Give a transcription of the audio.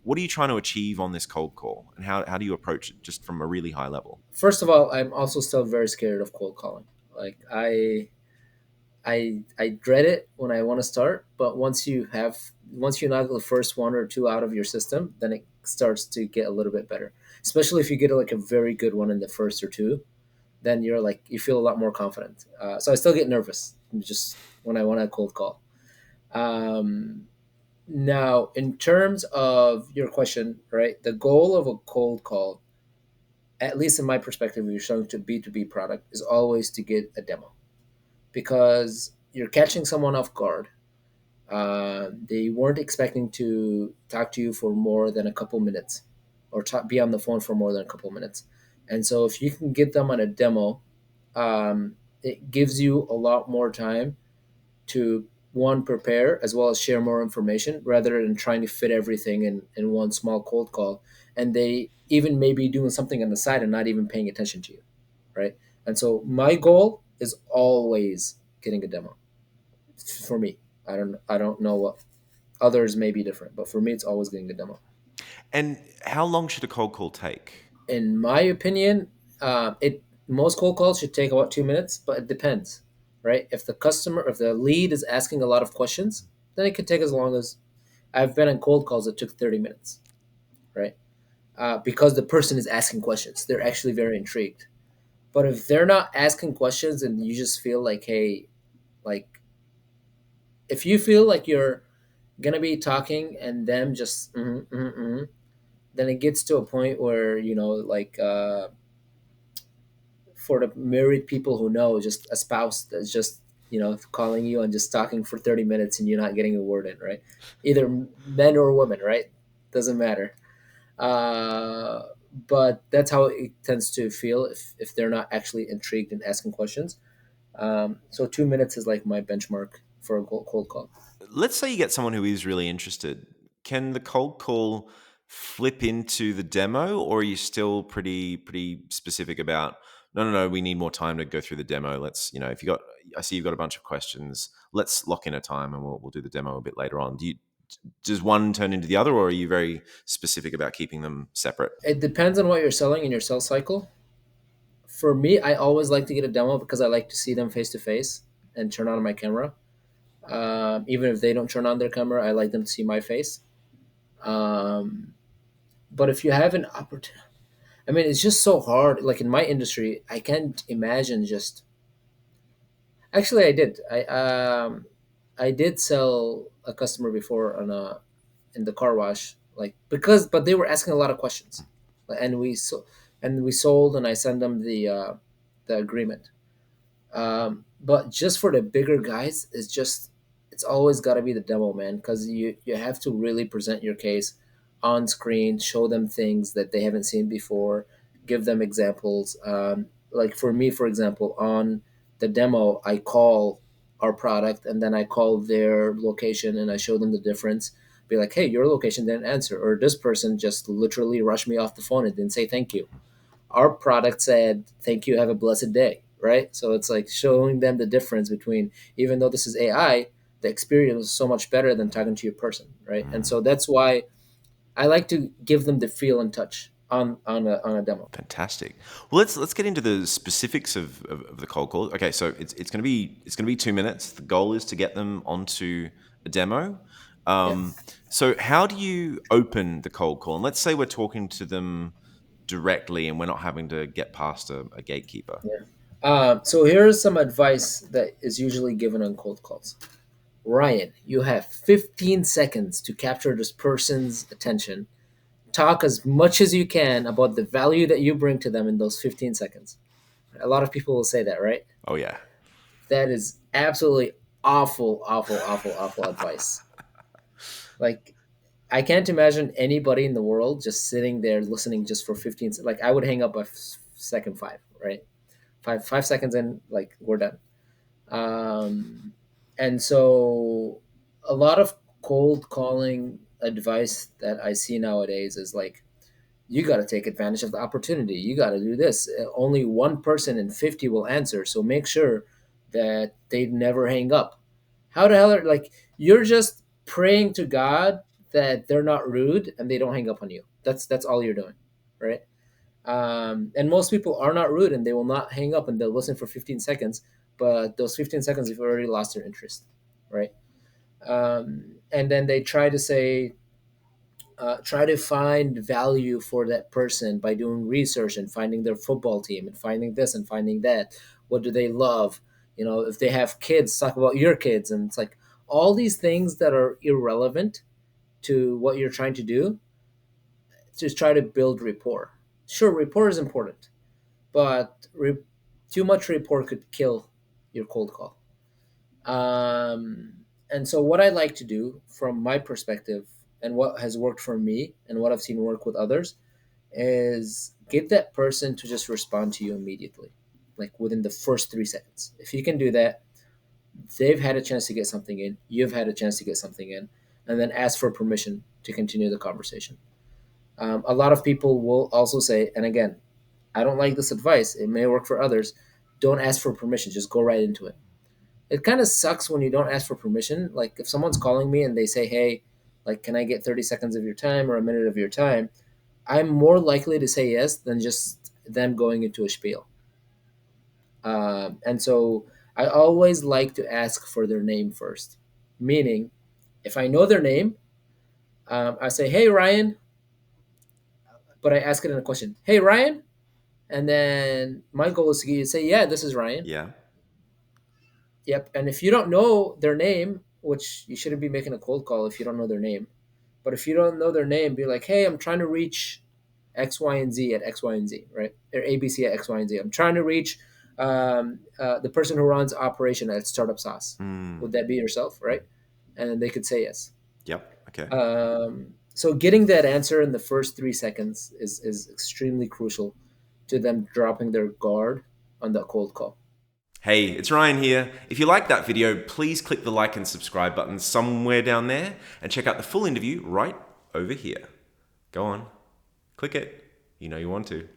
what are you trying to achieve on this cold call, and how do you approach it just from a really high level? First of all, I'm also still very scared of cold calling. Like I dread it when I want to start, but once you knock the first one or two out of your system, then it starts to get a little bit better. Especially if you get like a very good one in the first or two, then you're like you feel a lot more confident. So I still get nervous just when I want to cold call. Um, Now, in terms of your question, right, the goal of a cold call, at least in my perspective, if you're selling to B2B product, is always to get a demo because you're catching someone off guard. They weren't expecting to talk to you for more than a couple minutes or be on the phone for more than a couple minutes. And so if you can get them on a demo, it gives you a lot more time to one prepare as well as share more information rather than trying to fit everything in one small cold call, and they even may be doing something on the side and not even paying attention to you, right? And so my goal is always getting a demo for me. I don't know what others may be different, but for me it's always getting a demo. And how long should a cold call take? In my opinion, it most cold calls should take about 2 minutes, but it depends, right? If the lead is asking a lot of questions, then it could take as long as I've been on cold calls that took 30 minutes, right? Because the person is asking questions, they're actually very intrigued. But if they're not asking questions and you just feel like, hey, like if you feel like you're gonna be talking and them just then it gets to a point where for the married people who know, just a spouse that's just calling you and just talking for 30 minutes and you're not getting a word in, right? Either men or women, right? Doesn't matter. uh, but that's how it tends to feel if they're not actually intrigued and asking questions. So 2 minutes is like my benchmark for a cold call. Let's say you get someone who is really interested. Can the cold call flip into the demo, or are you still pretty specific about no, we need more time to go through the demo. Let's, if you got, I see you've got a bunch of questions. Let's lock in a time and we'll do the demo a bit later on. Does one turn into the other, or are you very specific about keeping them separate? It depends on what you're selling in your sales cycle. For me, I always like to get a demo because I like to see them face to face and turn on my camera. Even if they don't turn on their camera, I like them to see my face. Um, but if you have an opportunity, I mean, it's just so hard. Like in my industry, I can't imagine just. Actually, I did. I did sell a customer before on a in the car wash, like but they were asking a lot of questions, and we sold, and I sent them the agreement. But just for the bigger guys, it's always got to be the demo, man, because you have to really present your case on screen, show them things that they haven't seen before, give them examples. Like for me, for example, on the demo, I call our product and then I call their location and I show them the difference. Be like, hey, your location didn't answer, or this person just literally rushed me off the phone and didn't say thank you. Our product said thank you, have a blessed day, right? So it's like showing them the difference between, even though this is AI, the experience is so much better than talking to your person, right? And Mm. so that's why I like to give them the feel and touch on a demo. Fantastic. Well, let's get into the specifics of the cold call. Okay, so it's gonna be 2 minutes. The goal is to get them onto a demo. Yeah. Um, so how do you open the cold call? And let's say we're talking to them directly, and we're not having to get past a gatekeeper. Yeah. So here's some advice that is usually given on cold calls. Ryan, you have 15 seconds to capture this person's attention. Talk as much as you can about the value that you bring to them in those 15 seconds. A lot of people will say that, right? Oh yeah. That is absolutely awful, awful, awful, awful advice. Like, I can't imagine anybody in the world just sitting there listening just for 15 seconds. Like, I would hang up by second five, right? Five seconds in, like, we're done. Um, and so a lot of cold calling advice that I see nowadays is like, you got to take advantage of the opportunity. You got to do this. Only one person in 50 will answer. So make sure that they never hang up. How the hell are, like, you're just praying to God that they're not rude and they don't hang up on you. That's all you're doing, right? And most people are not rude and they will not hang up and they'll listen for 15 seconds, but those 15 seconds you've already lost their interest, right? And then they try to say, try to find value for that person by doing research and finding their football team and finding this and finding that. What do they love? You know, if they have kids, talk about your kids. And it's like all these things that are irrelevant to what you're trying to do, just try to build rapport. Sure, rapport is important, but too much rapport could kill your cold call. And so, what I like to do from my perspective and what has worked for me and what I've seen work with others is get that person to just respond to you immediately, like within the first 3 seconds. If you can do that, they've had a chance to get something in, you've had a chance to get something in, and then ask for permission to continue the conversation. A lot of people will also say, and again, I don't like this advice, it may work for others, don't ask for permission, just go right into it. It kind of sucks when you don't ask for permission. Like if someone's calling me and they say, "Hey, like, can I get 30 seconds of your time or a minute of your time?" I'm more likely to say yes than just them going into a spiel. And so I always like to ask for their name first. Meaning, if I know their name, I say, "Hey, Ryan," but I ask it in a question. "Hey, Ryan," and then my goal is to get you to say, "Yeah, this is Ryan." Yeah. Yep. And if you don't know their name, which you shouldn't be making a cold call if you don't know their name, but if you don't know their name, be like, "Hey, I'm trying to reach X, Y, and Z at X, Y, and Z, right? Or ABC at X, Y, and Z. I'm trying to reach the person who runs operation at Startup SaaS. Mm. Would that be yourself, right?" And then they could say yes. Yep. Okay. So getting that answer in the first 3 seconds is extremely crucial to them dropping their guard on the cold call. Hey, it's Ryan here. If you liked that video, please click the like and subscribe button somewhere down there and check out the full interview right over here. Go on, click it. You know you want to.